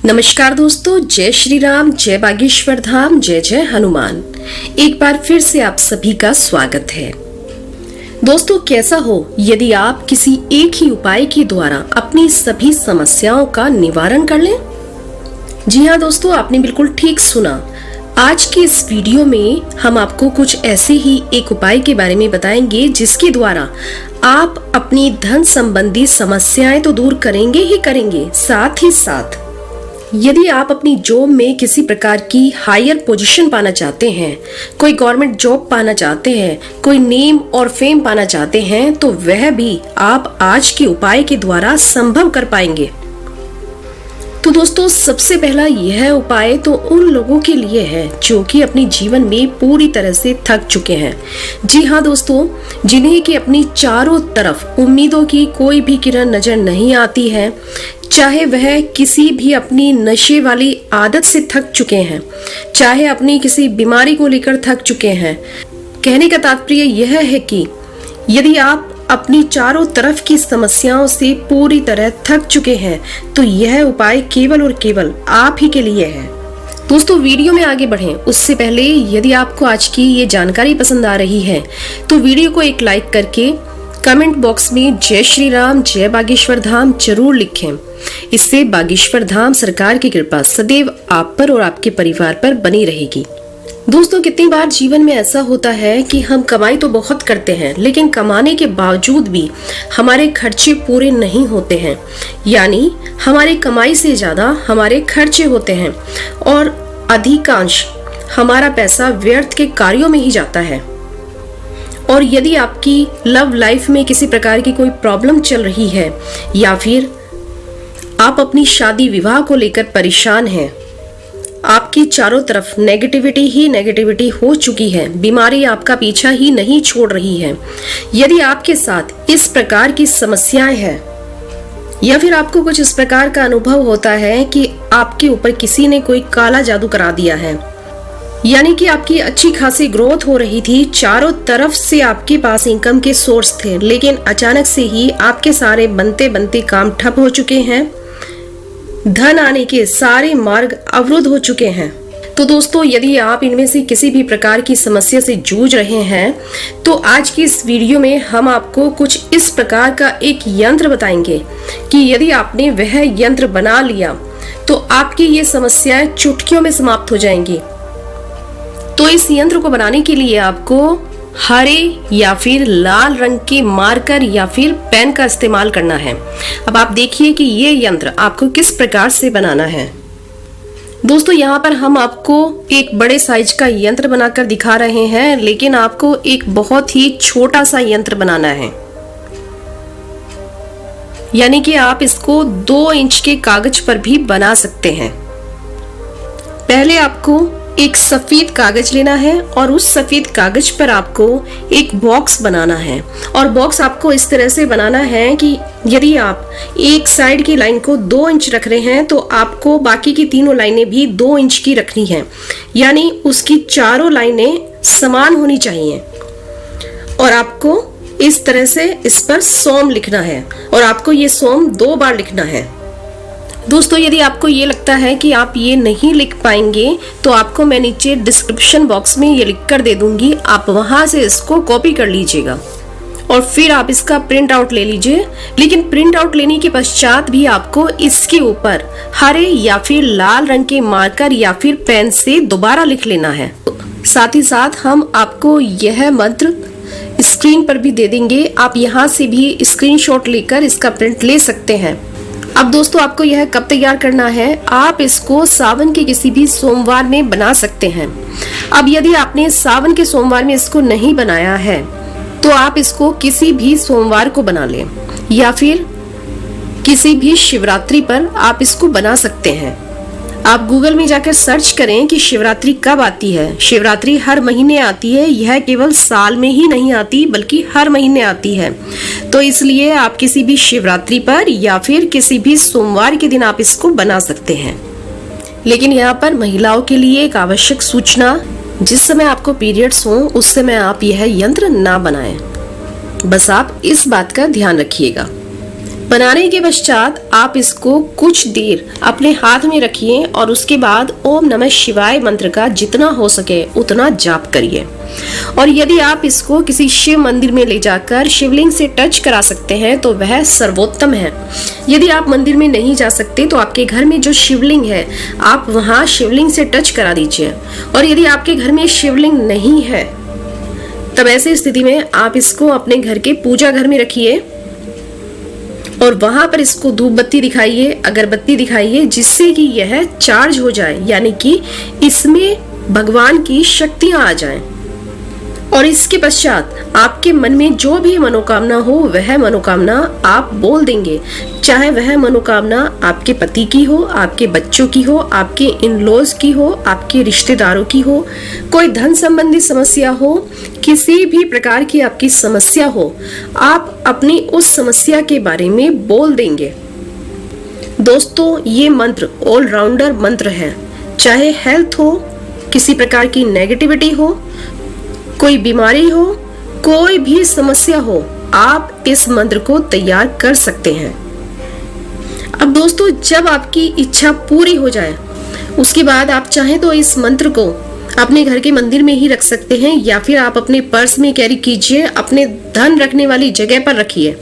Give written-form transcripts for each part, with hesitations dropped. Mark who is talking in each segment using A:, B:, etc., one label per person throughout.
A: नमस्कार दोस्तों, जय श्री राम, जय बागेश्वर धाम, जय जय हनुमान। एक बार फिर से आप सभी का स्वागत है। दोस्तों, कैसा हो यदि आप किसी एक ही उपाय के द्वारा अपनी सभी समस्याओं का निवारण कर लें? जी हाँ दोस्तों, आपने बिल्कुल ठीक सुना। आज के इस वीडियो में हम आपको कुछ ऐसे ही एक उपाय के बारे में बताएंगे जिसके द्वारा आप अपनी धन संबंधी समस्याएं तो दूर करेंगे ही करेंगे, साथ ही साथ यदि आप अपनी जॉब में किसी प्रकार की हायर पोजीशन पाना चाहते हैं, कोई गवर्नमेंट जॉब पाना चाहते हैं, कोई नेम और फेम पाना चाहते हैं, तो वह भी आप आज के उपाय के द्वारा संभव कर पाएंगे। तो दोस्तों, सबसे पहला यह उपाय तो उन लोगों के लिए है जो कि अपने जीवन में पूरी तरह से थक चुके हैं। जी हाँ दोस्तों, जिन्हें कि अपनी चारों तरफ उम्मीदों की कोई भी किरण नजर नहीं आती है, चाहे वह किसी भी अपनी नशे वाली आदत से थक चुके हैं, चाहे अपनी किसी बीमारी को लेकर थक चुके हैं। कहने का तात्पर्य यह है कि यदि आप अपनी चारों तरफ की समस्याओं से पूरी तरह थक चुके हैं तो यह उपाय केवल और केवल आप ही के लिए है। दोस्तों, वीडियो में आगे बढ़ें उससे पहले यदि आपको आज की ये जानकारी पसंद आ रही है तो वीडियो को एक लाइक करके कमेंट बॉक्स में जय श्री राम, जय बागेश्वर धाम जरूर लिखें। इससे बागेश्वर धाम सरकार की कृपा सदैव आप पर और आपके परिवार पर बनी रहेगी। दोस्तों, कितनी बार जीवन में ऐसा होता है कि हम कमाई तो बहुत करते हैं, लेकिन कमाने के बावजूद भी हमारे खर्चे पूरे नहीं होते हैं। यानी हमारी कमाई से ज्यादा हमारे खर्चे होते हैं और अधिकांश हमारा पैसा व्यर्थ के कार्यों में ही जाता है। और यदि आपकी लव लाइफ में किसी प्रकार की कोई प्रॉब्लम चल रही है या फिर आप अपनी शादी विवाह को लेकर परेशान हैं, आपकी चारों तरफ नेगेटिविटी ही नेगेटिविटी हो चुकी है, बीमारी आपका पीछा ही नहीं छोड़ रही है, यदि आपके साथ इस प्रकार की समस्याएं हैं या फिर आपको कुछ इस प्रकार का अनुभव होता है कि आपके ऊपर किसी ने कोई काला जादू करा दिया है, यानी कि आपकी अच्छी खासी ग्रोथ हो रही थी, चारों तरफ से आपके पास इनकम के सोर्स थे, लेकिन अचानक से ही आपके सारे बनते बनते काम ठप हो चुके हैं, धन आने के सारे मार्ग अवरुद्ध हो चुके हैं। तो दोस्तों, यदि आप इनमें से किसी भी प्रकार की समस्या से जूझ रहे हैं तो आज की इस वीडियो में हम आपको कुछ इस प्रकार का एक यंत्र बताएंगे कि यदि आपने वह यंत्र बना लिया तो आपकी ये समस्याएं चुटकियों में समाप्त हो जाएंगी। तो इस यंत्र को बनाने के लिए आपको हरे या फिर लाल रंग के मार्कर या फिर पेन का इस्तेमाल करना है। अब आप देखिए कि ये यंत्र आपको किस प्रकार से बनाना है। दोस्तों, यहाँ पर हम आपको एक बड़े साइज का यंत्र बनाकर दिखा रहे हैं, लेकिन आपको एक बहुत ही छोटा सा यंत्र बनाना है। यानी कि आप इसको 2 इंच के कागज पर भी बना सकते हैं। पहले आपको एक सफेद कागज लेना है और उस सफेद कागज पर आपको एक बॉक्स बनाना है। और बॉक्स आपको इस तरह से बनाना है कि यदि आप एक साइड की लाइन को 2 इंच रख रहे हैं तो आपको बाकी की तीनों लाइनें भी 2 इंच की रखनी है, यानी उसकी चारों लाइनें समान होनी चाहिए। और आपको इस तरह से इस पर सोम लिखना है और आपको ये सोम 2 बार लिखना है। दोस्तों, यदि आपको ये लगता है कि आप ये नहीं लिख पाएंगे तो आपको मैं नीचे डिस्क्रिप्शन बॉक्स में ये लिख कर दे दूंगी, आप वहां से इसको कॉपी कर लीजिएगा और फिर आप इसका प्रिंट आउट ले लीजिए। लेकिन प्रिंट आउट लेने के पश्चात भी आपको इसके ऊपर हरे या फिर लाल रंग के मार्कर या फिर पेन से दोबारा लिख लेना है। साथ ही साथ हम आपको यह मंत्र स्क्रीन पर भी दे देंगे, आप यहाँ से भी स्क्रीनशॉट लेकर इसका प्रिंट ले सकते हैं। अब दोस्तों, आपको यह कब तैयार करना है? आप इसको सावन के किसी भी सोमवार में बना सकते हैं। अब यदि आपने सावन के सोमवार में इसको नहीं बनाया है तो आप इसको किसी भी सोमवार को बना लें या फिर किसी भी शिवरात्रि पर आप इसको बना सकते हैं। आप गूगल में जाकर सर्च करें कि शिवरात्रि कब आती है। शिवरात्रि हर महीने आती है, यह केवल साल में ही नहीं आती बल्कि हर महीने आती है। तो इसलिए आप किसी भी शिवरात्रि पर या फिर किसी भी सोमवार के दिन आप इसको बना सकते हैं। लेकिन यहाँ पर महिलाओं के लिए एक आवश्यक सूचना, जिस समय आपको पीरियड्स हो उस समय आप यह यंत्र ना बनाएं। बस आप इस बात का ध्यान रखिएगा। बनाने के पश्चात आप इसको कुछ देर अपने हाथ में रखिए और उसके बाद ओम नमः शिवाय मंत्र का जितना हो सके उतना जाप करिए। और यदि आप इसको किसी शिव मंदिर में ले जाकर शिवलिंग से टच करा सकते हैं तो वह सर्वोत्तम है। यदि आप मंदिर में नहीं जा सकते तो आपके घर में जो शिवलिंग है आप वहां शिवलिंग से टच करा दीजिए। और यदि आपके घर में शिवलिंग नहीं है तब ऐसी स्थिति में आप इसको अपने घर के पूजा घर में रखिए और वहां पर इसको धूप बत्ती दिखाइए, अगरबत्ती दिखाइए, जिससे कि यह चार्ज हो जाए, यानी कि इसमें भगवान की शक्तियां आ जाएं। और इसके पश्चात आपके मन में जो भी मनोकामना हो वह मनोकामना आप बोल देंगे, चाहे वह मनोकामना आपके पति की हो, आपके बच्चों की हो, आपके इन लॉज की हो, आपके रिश्तेदारों की हो, कोई धन संबंधी समस्या हो, किसी भी प्रकार की आपकी समस्या हो, आप अपनी उस समस्या के बारे में बोल देंगे। दोस्तों, ये मंत्र ऑलराउंडर मंत्र है। चाहे हेल्थ हो, किसी प्रकार की नेगेटिविटी हो, कोई बीमारी हो, कोई भी समस्या हो, आप इस मंत्र को तैयार कर सकते हैं। अब दोस्तों, जब आपकी इच्छा पूरी हो जाए उसके बाद आप चाहें तो इस मंत्र को अपने घर के मंदिर में ही रख सकते हैं या फिर आप अपने पर्स में कैरी कीजिए, अपने धन रखने वाली जगह पर रखिए।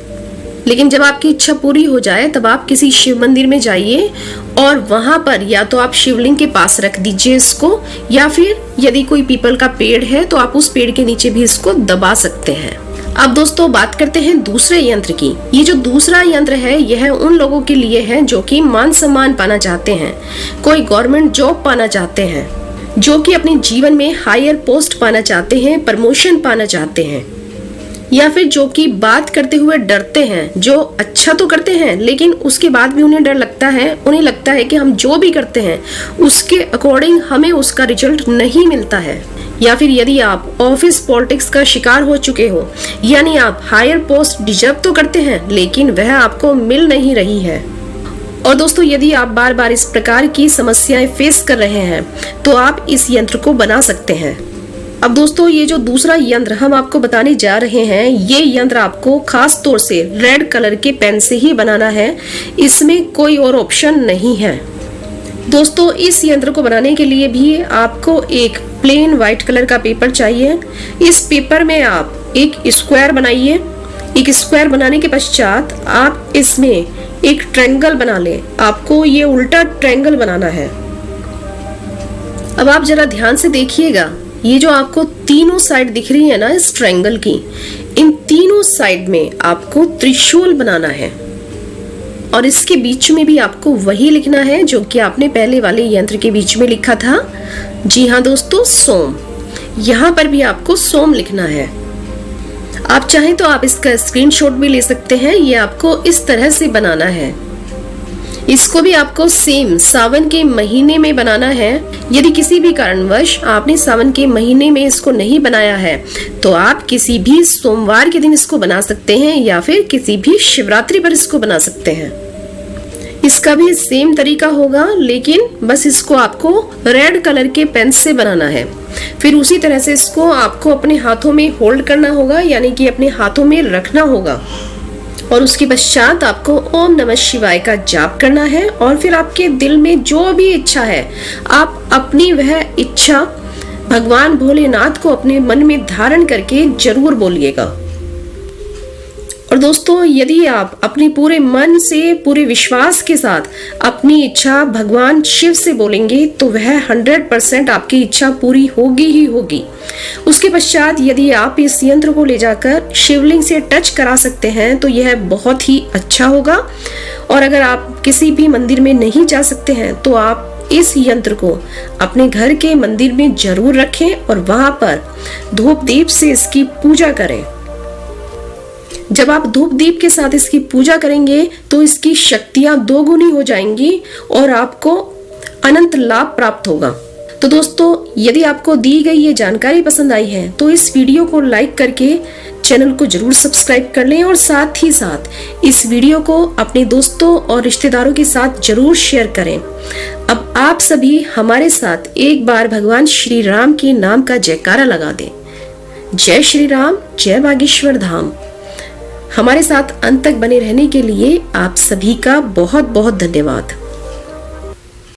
A: लेकिन जब आपकी इच्छा पूरी हो जाए तब आप किसी शिव मंदिर में जाइए और वहां पर या तो आप शिवलिंग के पास रख दीजिए इसको, या फिर यदि कोई पीपल का पेड़ है तो आप उस पेड़ के नीचे भी इसको दबा सकते हैं। अब दोस्तों, बात करते हैं दूसरे यंत्र की। ये जो दूसरा यंत्र है यह उन लोगों के लिए है जो कि मान सम्मान पाना चाहते हैं, कोई गवर्नमेंट जॉब पाना चाहते हैं, जो कि अपने जीवन में हायर पोस्ट पाना चाहते हैं, प्रमोशन पाना चाहते हैं, या फिर जो कि बात करते हुए डरते हैं, जो अच्छा तो करते हैं लेकिन उसके बाद भी उन्हें डर लगता है, उन्हें लगता है कि हम जो भी करते हैं उसके अकॉर्डिंग हमें उसका रिजल्ट नहीं मिलता है। या फिर यदि आप ऑफिस पॉलिटिक्स का शिकार हो चुके हो, यानी आप हायर पोस्ट डिजर्व तो करते हैं लेकिन वह आपको मिल नहीं रही है। और दोस्तों, यदि आप बार बार इस प्रकार की समस्याएं फेस कर रहे हैं तो आप इस यंत्र को बना सकते हैं। अब दोस्तों, ये जो दूसरा यंत्र हम आपको बताने जा रहे हैं, ये यंत्र आपको खास तौर से रेड कलर के पेन से ही बनाना है, इसमें कोई और ऑप्शन नहीं है। दोस्तों, इस यंत्र को बनाने के लिए भी आपको एक प्लेन व्हाइट कलर का पेपर चाहिए। इस पेपर में आप एक स्क्वायर बनाइए। एक स्क्वायर बनाने के पश्चात आप इसमें एक ट्रायंगल बना लें। आपको ये उल्टा ट्रायंगल बनाना है। अब आप जरा ध्यान से देखिएगा, ये जो आपको तीनों साइड दिख रही है ना इस ट्रायंगल की, इन तीनों साइड में आपको त्रिशूल बनाना है और इसके बीच में भी आपको वही लिखना है जो कि आपने पहले वाले यंत्र के बीच में लिखा था। जी हाँ दोस्तों, सोम। यहाँ पर भी आपको सोम लिखना है। आप चाहें तो आप इसका स्क्रीनशॉट भी ले सकते हैं। ये आपको इस तरह से बनाना है। इसको भी आपको सेम सावन के महीने में बनाना है। यदि किसी भी कारणवश आपने सावन के महीने में इसको नहीं बनाया है तो आप किसी भी सोमवार के दिन इसको बना सकते हैं या फिर किसी भी शिवरात्रि पर इसको बना सकते हैं। इसका भी सेम तरीका होगा, लेकिन बस इसको आपको रेड कलर के पेन से बनाना है। फिर उसी तरह से इसको आपको अपने हाथों में होल्ड करना होगा, यानी कि अपने हाथों में रखना होगा और उसके पश्चात आपको ओम नमः शिवाय का जाप करना है। और फिर आपके दिल में जो भी इच्छा है आप अपनी वह इच्छा भगवान भोलेनाथ को अपने मन में धारण करके जरूर बोलिएगा। और दोस्तों, यदि आप अपने पूरे मन से, पूरे विश्वास के साथ अपनी इच्छा भगवान शिव से बोलेंगे तो वह 100% आपकी इच्छा पूरी होगी ही होगी। उसके पश्चात यदि आप इस यंत्र को ले जाकर शिवलिंग से टच करा सकते हैं तो यह बहुत ही अच्छा होगा। और अगर आप किसी भी मंदिर में नहीं जा सकते हैं तो आप इस यंत्र को अपने घर के मंदिर में जरूर रखें और वहां पर धूप दीप से इसकी पूजा करें। जब आप धूप दीप के साथ इसकी पूजा करेंगे तो इसकी शक्तियां दोगुनी हो जाएंगी और आपको अनंत लाभ प्राप्त होगा। तो दोस्तों, यदि आपको दी गई ये जानकारी पसंद आई है तो इस वीडियो को लाइक करके चैनल को जरूर सब्सक्राइब कर लें और साथ ही साथ इस वीडियो को अपने दोस्तों और रिश्तेदारों के साथ जरूर शेयर करें। अब आप सभी हमारे साथ एक बार भगवान श्री राम के नाम का जयकारा लगा दें। जय श्री राम, जय बागेश्वर धाम। हमारे साथ अंत तक बने रहने के लिए आप सभी का बहुत बहुत धन्यवाद।